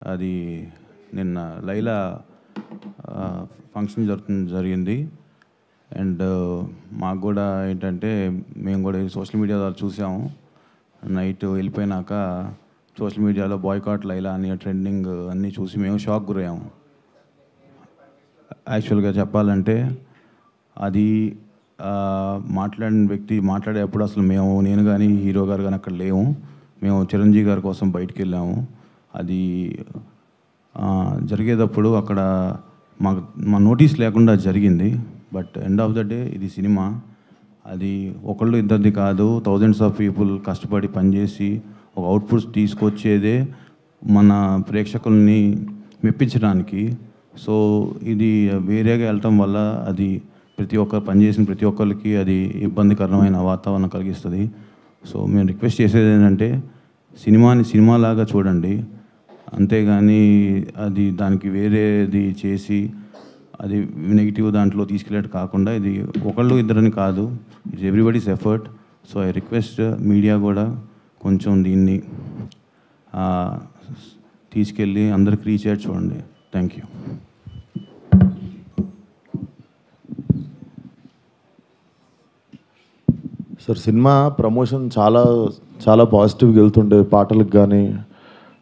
అది నిన్న లైలా ఫంక్షన్ జరిగింది. అండ్ మాకు కూడా ఏంటంటే మేము కూడా సోషల్ మీడియా ద్వారా చూసాము. నైట్ వెళ్ళిపోయినాక సోషల్ మీడియాలో బాయ్కాట్ లైలా అని ట్రెండింగ్ అన్నీ చూసి మేము షాక్ గురయ్యాము. యాక్చువల్గా చెప్పాలంటే అది మాట్లాడిన వ్యక్తి మాట్లాడేటప్పుడు అసలు నేను కానీ హీరో గారు కానీ అక్కడ లేము. మేము చిరంజీవి గారి కోసం బయటికి వెళ్ళాము. అది జరిగేటప్పుడు అక్కడ మా నోటీస్ లేకుండా జరిగింది. But end of the day ఇది సినిమా. అది ఒకళ్ళు ఇద్దరిది కాదు, థౌజండ్స్ ఆఫ్ పీపుల్ కష్టపడి పనిచేసి ఒక అవుట్పుట్స్ తీసుకొచ్చేదే మన ప్రేక్షకుల్ని మెప్పించడానికి. సో ఇది వేరేగా వెళ్ళటం వల్ల అది పనిచేసిన ప్రతి ఒక్కరికి అది ఇబ్బందికరమైన వాతావరణం కలిగిస్తుంది. సో మేము రిక్వెస్ట్ చేసేది ఏంటంటే సినిమాని సినిమాలాగా చూడండి, అంతేగాని అది దానికి వేరేది చేసి అది నెగిటివ్ దాంట్లో తీసుకెళ్ళేట్టు కాకుండా ఇది ఒకళ్ళు ఇద్దరని కాదు, it's everybody's effort. So I request media కూడా కొంచెం దీన్ని తీసుకెళ్ళి అందరికి రీచ్ అయ్యేట్టు చూడండి. Thank you. Sir, cinema promotion చాలా చాలా పాజిటివ్గా వెళ్తుండే. పాటలకు కానీ,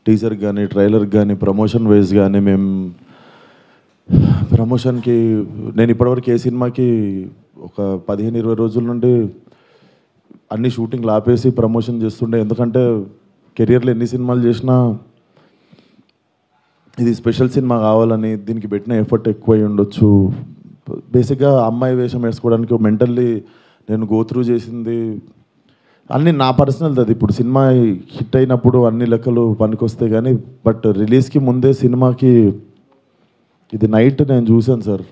టీజర్కి కానీ, ట్రైలర్కి కానీ, ప్రమోషన్ వైజ్ కానీ మేము ప్రమోషన్కి నేను ఇప్పటివరకు ఏ సినిమాకి ఒక 15-20 రోజుల నుండి అన్ని షూటింగ్లు ఆపేసి ప్రమోషన్ చేస్తుండే. ఎందుకంటే కెరియర్లో ఎన్ని సినిమాలు చేసినా ఇది స్పెషల్ సినిమా కావాలని దీనికి పెట్టిన ఎఫర్ట్ ఎక్కువై ఉండొచ్చు. బేసిక్గా అమ్మాయి వేషం వేసుకోవడానికి మెంటల్లీ నేను గోత్రూ చేసింది అన్నీ నా పర్సనల్. అది ఇప్పుడు సినిమా హిట్ అయినప్పుడు అన్ని లెక్కలు పనికొస్తాయి కానీ, బట్ రిలీజ్కి ముందే సినిమాకి ఇది నైట్ నేను చూశాను sir.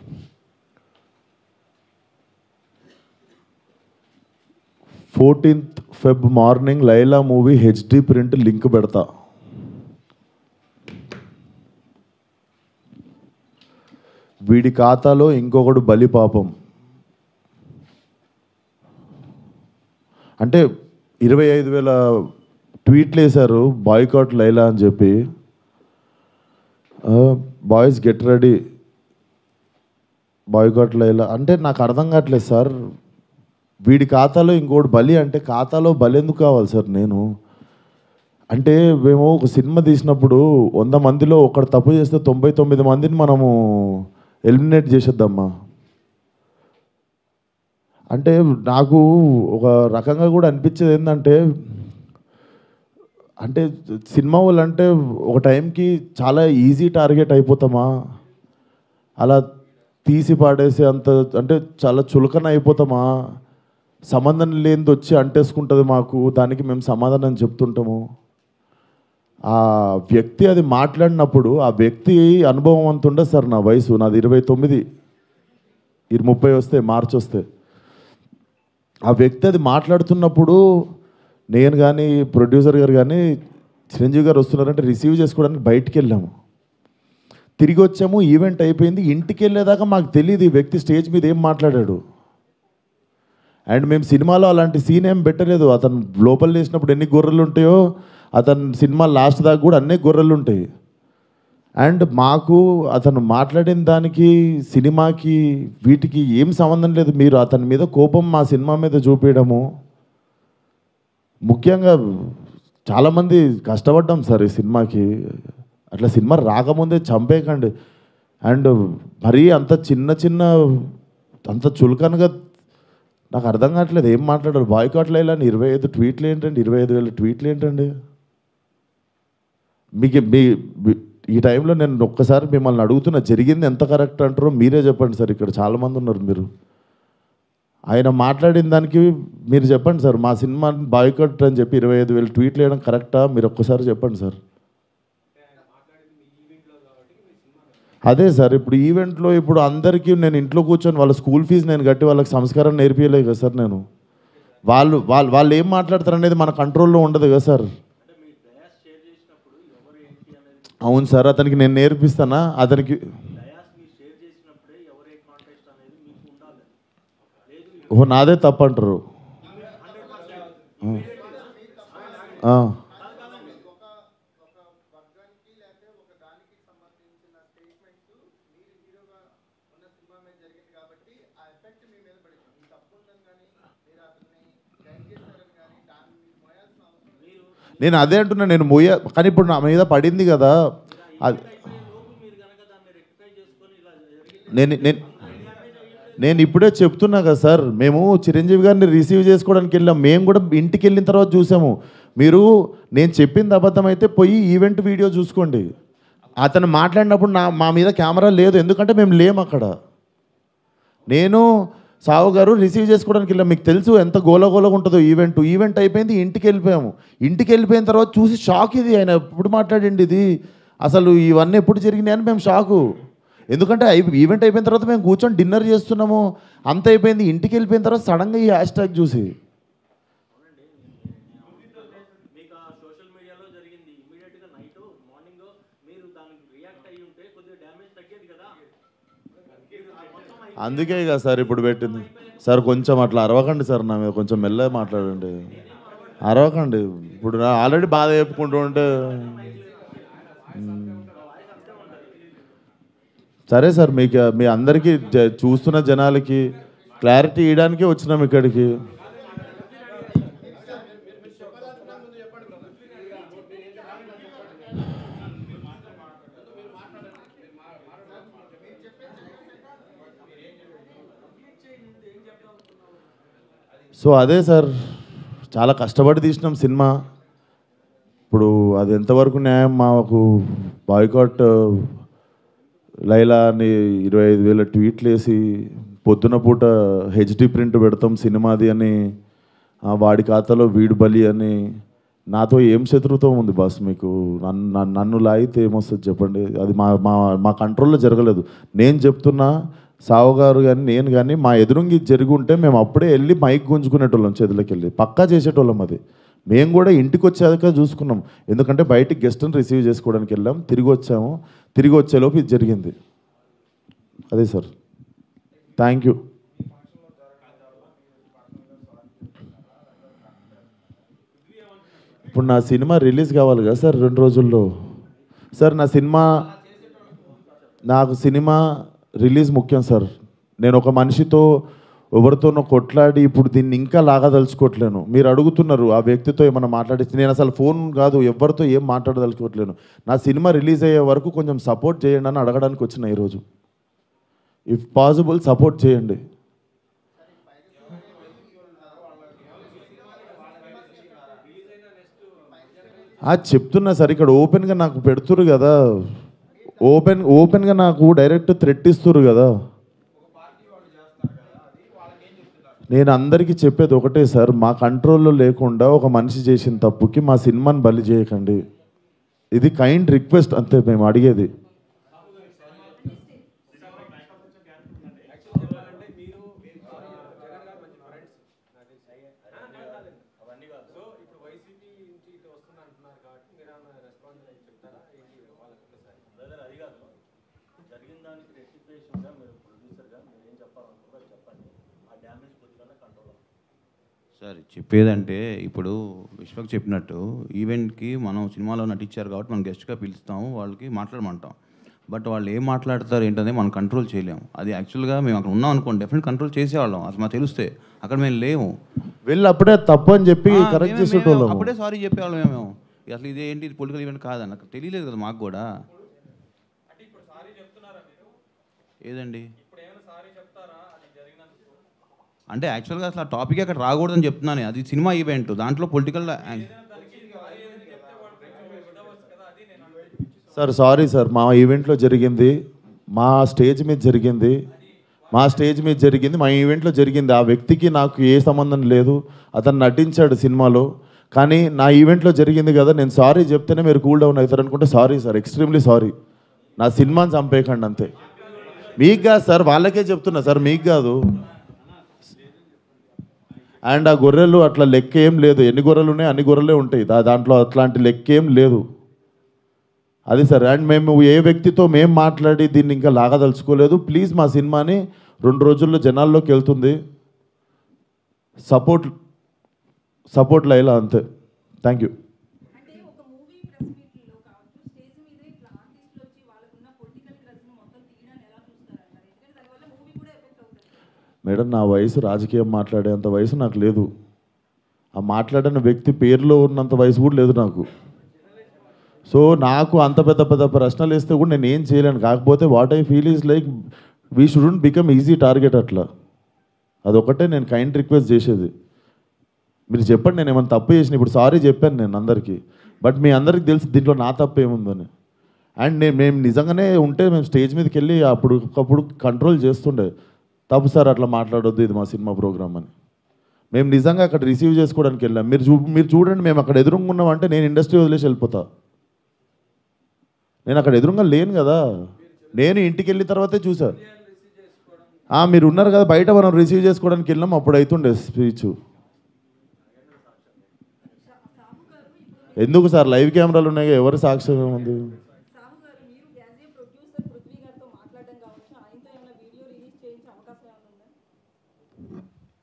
14th Feb morning Laila movie HD print link పెడతా. వీడి ఖాతాలో ఇంకొకడు బలి పాపం. అంటే 25,000 ట్వీట్లు వేశారు బాయ్కాట్ లైలా అని చెప్పి. Boys get ready, boycott Laila అంటే నాకు అర్థం కావట్లేదు సార్. వీడి ఖాతాలో ఇంకోటి బలి అంటే ఖాతాలో బలి ఎందుకు కావాలి సార్? అంటే మేము ఒక సినిమా తీసినప్పుడు 100 మందిలో ఒకడు తప్పు చేస్తే 99 మందిని మనము ఎలిమినేట్ చేసేద్దామా? అంటే నాకు ఒక రకంగా కూడా అనిపించేది ఏంటంటే, అంటే సినిమా వాళ్ళు అంటే ఒక టైంకి చాలా ఈజీ టార్గెట్ అయిపోతామా? అలా తీసి పాడేసి అంత అంటే చాలా చులకన అయిపోతామా? సంబంధం లేనిది వచ్చి అంటేసుకుంటుంది మాకు, దానికి మేము సమాధానం చెప్తుంటాము. ఆ వ్యక్తి అది మాట్లాడినప్పుడు ఆ వ్యక్తి అనుభవం అంత ఉండదు సార్. నా వయసు నాది 29, 30 వస్తే మార్చి వస్తే ఆ వ్యక్తి అది మాట్లాడుతున్నప్పుడు నేను కానీ ప్రొడ్యూసర్ గారు కానీ చిరంజీవి గారు వస్తున్నారంటే రిసీవ్ చేసుకోవడానికి బయటికి వెళ్ళాము. తిరిగి వచ్చాము, ఈవెంట్ అయిపోయింది. ఇంటికి వెళ్ళేదాకా మాకు తెలియదు ఈ వ్యక్తి స్టేజ్ మీద ఏం మాట్లాడాడు. అండ్ మేము సినిమాలో అలాంటి సీన్ ఏం పెట్టలేదు. అతను లోపల వేసినప్పుడు ఎన్ని గొర్రెలు ఉంటాయో అతను సినిమా లాస్ట్ దాకా కూడా అన్నీ గొర్రెలు ఉంటాయి. అండ్ మాకు అతను మాట్లాడిన దానికి సినిమాకి వీటికి ఏం సంబంధం లేదు. మీరు అతని మీద కోపం మా సినిమా మీద చూపించడము. ముఖ్యంగా చాలామంది కష్టపడ్డాం సార్ ఈ సినిమాకి. అట్లా సినిమా రాకముందే చంపేయకండి. అండ్ మరీ అంత చిన్న అంత చులకనగా నాకు అర్థం కావట్లేదు ఏం మాట్లాడారు. బాయ్కాట్ లైలా అని 25 ట్వీట్లు ఏంటండి? 25,000 ట్వీట్లు ఏంటండి? ఈ టైంలో నేను ఒక్కసారి మిమ్మల్ని అడుగుతున్నా, జరిగింది ఎంత కరెక్ట్ అంటారో మీరే చెప్పండి సార్. ఇక్కడ చాలామంది ఉన్నారు. మీరు ఆయన మాట్లాడిన దానికి మీరు చెప్పండి సార్. మా సినిమా బాయ్కాట్ అని చెప్పి 25,000 ట్వీట్లు వేయడం కరెక్టా? మీరు ఒక్కసారి చెప్పండి సార్. అదే సార్, ఇప్పుడు ఈవెంట్లో ఇప్పుడు అందరికీ నేను ఇంట్లో కూర్చొని వాళ్ళ స్కూల్ ఫీజు నేను కట్టి వాళ్ళకి సంస్కారం నేర్పించలేదు కదా సార్. నేను వాళ్ళు ఏం మాట్లాడతారు అనేది మన కంట్రోల్లో ఉండదు కదా సార్. అవును సార్, అతనికి నేను నేర్పిస్తానా? అతనికి ఓహో నాదే తప్పంటారు. నేను అదే అంటున్నా, నేను కానీ ఇప్పుడు నా మీద పడింది కదా అది. నేను నేను నేను ఇప్పుడే చెప్తున్నా కదా సార్, మేము చిరంజీవి గారిని రిసీవ్ చేసుకోవడానికి వెళ్ళాం. మేము కూడా ఇంటికి వెళ్ళిన తర్వాత చూసాము. మీరు నేను చెప్పింది అబద్ధం అయితే పోయి ఈవెంట్ వీడియో చూసుకోండి. అతను మాట్లాడినప్పుడు మా మీద కెమెరా లేదు, ఎందుకంటే మేము లేము అక్కడ. నేను సావు గారు రిసీవ్ చేసుకోవడానికి వెళ్ళాం. మీకు తెలుసు ఎంత గోలగోలగా ఉంటుందో ఈవెంట్ అయిపోయింది, ఇంటికి వెళ్ళిపోయాము. ఇంటికి వెళ్ళిపోయిన తర్వాత చూసి షాక్, ఇది ఆయన ఎప్పుడు మాట్లాడండి, ఇది అసలు ఇవన్నీ ఎప్పుడు జరిగినాయి అని మేము షాకు. ఎందుకంటే ఈవెంట్ అయిపోయిన తర్వాత మేము కూర్చొని డిన్నర్ చేస్తున్నాము, అంత అయిపోయింది. ఇంటికి వెళ్ళిపోయిన తర్వాత సడన్గా ఈ హ్యాష్ ట్యాగ్ చూసి అందుకే కదా సార్ ఇప్పుడు పెట్టింది. సార్ కొంచెం అట్లా అరవకండి సార్, నా మీద కొంచెం మెల్లగా మాట్లాడండి, అరవకండి. ఇప్పుడు ఆల్రెడీ బాధ చెప్పుకుంటూ ఉంటే సరే సార్, మీకు మీ అందరికీ చూస్తున్న జనాలకి క్లారిటీ ఇవ్వడానికే వచ్చినాం ఇక్కడికి. సో అదే సార్, చాలా కష్టపడి తీసినాం సినిమా. ఇప్పుడు అది ఎంతవరకు న్యాయం? మాకు బాయ్కాట్ లైలా అని 25,000 ట్వీట్లు వేసి పొద్దున పూట హెచ్డి ప్రింట్ పెడతాం సినిమాది అని, వాడి ఖాతాలో వీడు బలి అని. నాతో ఏం శత్రుత్వం ఉంది బాస్ మీకు? నన్ను లాగితే ఏమొస్తుంది చెప్పండి? అది మా కంట్రోల్లో జరగలేదు. నేను చెప్తున్నా, సావు గారు కానీ నేను కానీ మా ఎదురుంగి జరిగి ఉంటే మేము అప్పుడే వెళ్ళి మైక్ గుంజుకునేటోళ్ళం, చేతులకి వెళ్ళి పక్కా చేసేటోళ్ళం. అది మేము కూడా ఇంటికి వచ్చాక చూసుకున్నాం, ఎందుకంటే బయటికి గెస్ట్ని రిసీవ్ చేసుకోవడానికి వెళ్ళాం, తిరిగి వచ్చాము. తిరిగి వచ్చేలోపు ఇది జరిగింది. అదే సార్, థ్యాంక్ యూ. ఇప్పుడు నా సినిమా రిలీజ్ కావాలి కదా సార్ 2 రోజుల్లో. సార్ నాకు సినిమా రిలీజ్ ముఖ్యం సార్. నేను ఒక మనిషితో ఎవరితోనో కొట్లాడి ఇప్పుడు దీన్ని ఇంకా లాగదలుచుకోవట్లేను. మీరు అడుగుతున్నారు ఆ వ్యక్తితో ఏమైనా మాట్లాడించి, నేను అసలు ఫోన్ కాదు ఎవరితో ఏం మాట్లాడదలుచుకోవట్లేను. నా సినిమా రిలీజ్ అయ్యే వరకు కొంచెం సపోర్ట్ చేయండి అని అడగడానికి వచ్చిన ఈరోజు. ఇఫ్ పాసిబుల్ సపోర్ట్ చేయండి. చెప్తున్నా సార్, ఇక్కడ ఓపెన్గా నాకు పెడుతురు కదా, ఓపెన్గా నాకు డైరెక్ట్ థ్రెట్ ఇస్తురు కదా. నేను అందరికీ చెప్పేది ఒకటే సార్, మా కంట్రోల్లో లేకుండా ఒక మనిషి చేసిన తప్పుకి మా సినిమాని బలి చేయకండి. ఇది కైండ్ రిక్వెస్ట్ అంతే మేము అడిగేది. సార్ చెప్పేదంటే, ఇప్పుడు విశ్వక్ చెప్పినట్టు ఈవెంట్కి మనం సినిమాలో నటించారు కాబట్టి మనం గెస్ట్గా పిలుస్తాము, వాళ్ళకి మాట్లాడమంటాం. బట్ వాళ్ళు ఏం మాట్లాడతారు ఏంటనేది మనం కంట్రోల్ చేయలేము. అది యాక్చువల్గా మేము అక్కడ ఉన్నాం అనుకోండి, డెఫినెట్ కంట్రోల్ చేసేవాళ్ళం. అసలు మాకు తెలిస్తే అక్కడ మేము లేము, వెళ్ళి అప్పుడే తప్పు అని చెప్పి కరెక్ట్ చేసేటోళ్ళం, అప్పుడే సారీ చెప్పేవాళ్ళం. మేము అసలు ఇది ఏంటి, ఇది పొలిటికల్ ఈవెంట్ కాదని నాకు తెలియలేదు కదా మాకు కూడా. ఏదండి అంటే యాక్చువల్గా అసలు ఆ టాపిక్ అక్కడ రాకూడదని చెప్తున్నాను. అది సినిమా ఈవెంట్, దాంట్లో పొలిటికల్. సార్ సారీ సార్, మా ఈవెంట్లో జరిగింది, మా స్టేజ్ మీద జరిగింది, మా ఈవెంట్లో జరిగింది. ఆ వ్యక్తికి నాకు ఏ సంబంధం లేదు, అతను నటించాడు సినిమాలో. కానీ నా ఈవెంట్లో జరిగింది కదా, నేను సారీ చెప్తేనే మీరు కూల్ డౌన్ అవుతారు అనుకుంటే సారీ సార్, ఎక్స్ట్రీమ్లీ సారీ. నా సినిమాని చంపేయకండి అంతే. మీకు కాదు సార్, వాళ్ళకే చెప్తున్నా సార్, మీకు కాదు. అండ్ ఆ గొర్రెలు అట్లా లెక్క ఏం లేదు, ఎన్ని గొర్రెలు ఉన్నాయి అన్ని గొర్రెలే ఉంటాయి, దాంట్లో అట్లాంటి లెక్క ఏం లేదు. అది సార్. అండ్ మేము ఏ వ్యక్తితో మేము మాట్లాడి దీన్ని ఇంకా లాగదలుచుకోలేదు. ప్లీజ్ మా సినిమాని 2 రోజుల్లో జనాల్లోకి వెళ్తుంది, సపోర్ట్ లైలా అంతే. Thank you. మేడం నా వయసు రాజకీయం మాట్లాడేంత వయసు నాకు లేదు. ఆ మాట్లాడిన వ్యక్తి పేరులో ఉన్నంత వయసు కూడా లేదు నాకు. సో నాకు అంత పెద్ద పెద్ద ప్రశ్నలు వేస్తే కూడా నేను ఏం చేయలేను. కాకపోతే what I feel is like we shouldn't become easy target. అట్లా అదొకటే నేను కైండ్ రిక్వెస్ట్ చేసేది. మీరు చెప్పండి నేను ఏమైనా తప్పు చేసిన. ఇప్పుడు సారీ చెప్పాను నేను అందరికీ, బట్ మీ అందరికి తెలుసు దీంట్లో నా తప్పు ఏముందని. అండ్ మేము నిజంగానే ఉంటే మేము స్టేజ్ మీదకి వెళ్ళి అప్పుడు కంట్రోల్ చేస్తుండే, తప్పు సార్ అట్లా మాట్లాడొద్దు, ఇది మా సినిమా ప్రోగ్రామ్ అని. మేము నిజంగా అక్కడ రిసీవ్ చేసుకోవడానికి వెళ్ళాం. మీరు చూడండి, మేము అక్కడ ఎదురుగా ఉన్నామంటే నేను ఇండస్ట్రీ వదిలేసి వెళ్ళిపోతా. నేను అక్కడ ఎదురుగా లేను కదా, నేను ఇంటికి వెళ్ళిన తర్వాతే చూసా. మీరు ఉన్నారు కదా బయట, మనం రిసీవ్ చేసుకోవడానికి వెళ్ళాం, అప్పుడు అవుతుండే స్పీచ్. ఎందుకు సార్ లైవ్ కెమెరాలు ఉన్నాయి, ఎవరు సాక్ష్యం ఏముంది?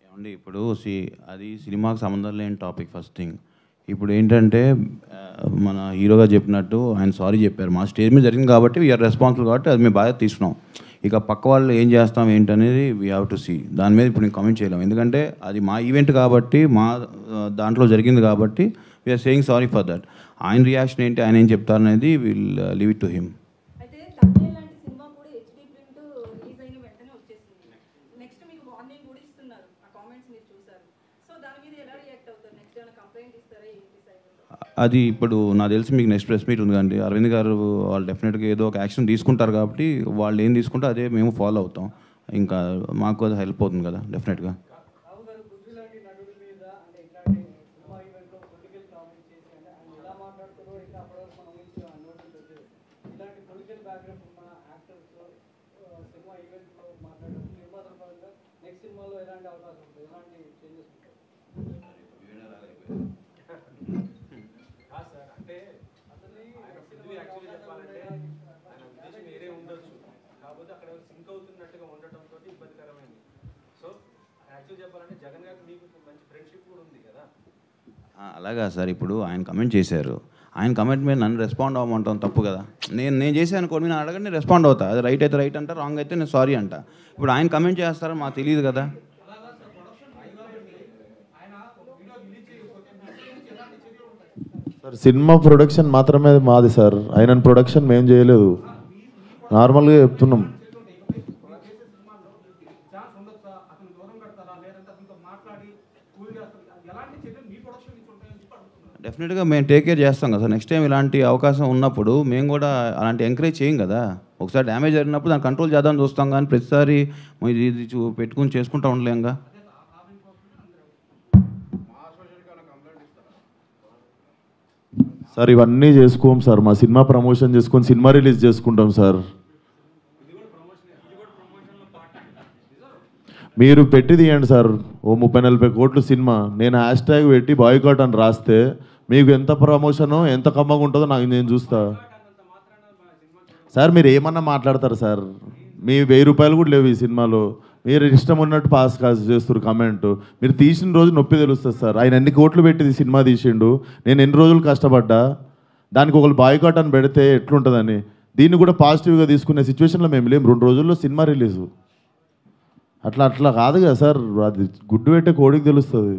ఏమండి ఇప్పుడు అది సినిమాకి సంబంధం లేని టాపిక్. ఫస్ట్ థింగ్ ఇప్పుడు ఏంటంటే మన హీరోగా చెప్పినట్టు ఆయన సారీ చెప్పారు. మా స్టేజ్ మీద జరిగింది కాబట్టి వీఆర్ రెస్పాన్సిబుల్ కాబట్టి అది మేము బాగా తీసుకున్నాం. ఇక పక్క వాళ్ళు ఏం చేస్తాం ఏంటనేది వీ హ్యావ్ టు సీ. దాని మీద ఇప్పుడు నేను కామెంట్ చేయలేము, ఎందుకంటే అది మా ఈవెంట్ కాబట్టి, మా దాంట్లో జరిగింది కాబట్టి we're saying sorry for that. ఆయన రియాక్షన్ ఏంటి, ఆయన ఏం చెప్తారనేది will leave it to him. అది ఇప్పుడు నాకు తెలిసి మీకు నెక్స్ట్ ప్రెస్ మీట్ ఉంది కండి, అరవింద్ గారు వాళ్ళు డెఫినెట్గా ఏదో ఒక యాక్షన్ తీసుకుంటారు కాబట్టి వాళ్ళు ఏం తీసుకుంటే అదే మేము ఫాలో అవుతాం. ఇంకా మాకు అది హెల్ప్ అవుతుంది కదా డెఫినెట్గా. అలాగా సార్, ఇప్పుడు ఆయన కమెంట్ చేశారు, ఆయన కమెంట్ మీద నన్ను రెస్పాండ్ అవ్వమంటాం తప్పు కదా. నేను చేశాను అనుకోండి, నేను అడగండి రెస్పాండ్ అవుతా. అది రైట్ అయితే రైట్ అంట, రాంగ్ అయితే నేను సారీ అంట. ఇప్పుడు ఆయన కమెంట్ చేస్తారని మాకు తెలియదు కదా. సార్ సినిమా ప్రొడక్షన్ మాత్రమే మాది సార్, ఆయన ప్రొడక్షన్ మేము చేయలేదు, నార్మల్గా చెప్తున్నాం. డెఫినెట్గా మేము టేక్ కేర్ చేస్తాం కదా సార్. నెక్స్ట్ టైం ఇలాంటి అవకాశం ఉన్నప్పుడు మేము కూడా అలాంటి ఎంకరేజ్ చేయం కదా. ఒకసారి డ్యామేజ్ జరిగినప్పుడు దాన్ని కంట్రోల్ చేద్దామని చూస్తాం, కానీ ప్రతిసారి ఇది పెట్టుకుని చేసుకుంటూ ఉండలేంగా. సార్ ఇవన్నీ చేసుకోం సార్, మా సినిమా ప్రమోషన్ చేసుకొని సినిమా రిలీజ్ చేసుకుంటాం సార్. మీరు పెట్టి తీయండి సార్, ఓ 30-40 కోట్లు సినిమా, నేను హ్యాష్ ట్యాగ్ పెట్టి బాయ్కాట్ అని రాస్తే మీకు ఎంత ప్రమోషనో ఎంత కమ్మగా ఉంటుందో నేను చూస్తా సార్. మీరు ఏమన్నా మాట్లాడతారు సార్, మీ 1000 రూపాయలు కూడా లేవు ఈ సినిమాలో, మీరు ఇష్టం ఉన్నట్టు పాస్ చేస్తారు కమెంట్. మీరు తీసిన రోజు నొప్పి తెలుస్తుంది సార్. ఆయన ఎన్ని కోట్లు పెట్టి సినిమా తీసిండు, నేను ఎన్ని రోజులు కష్టపడ్డా, దానికి ఒకరు బాయ్కాట్ అని పెడితే ఎట్లుంటుందని. దీన్ని కూడా పాజిటివ్గా తీసుకునే సిచ్యువేషన్లో మేము లేము. 2 రోజుల్లో సినిమా రిలీజు, అట్లా కాదు కదా సార్. అది గుడ్డు పెట్టే కోడికి తెలుస్తుంది.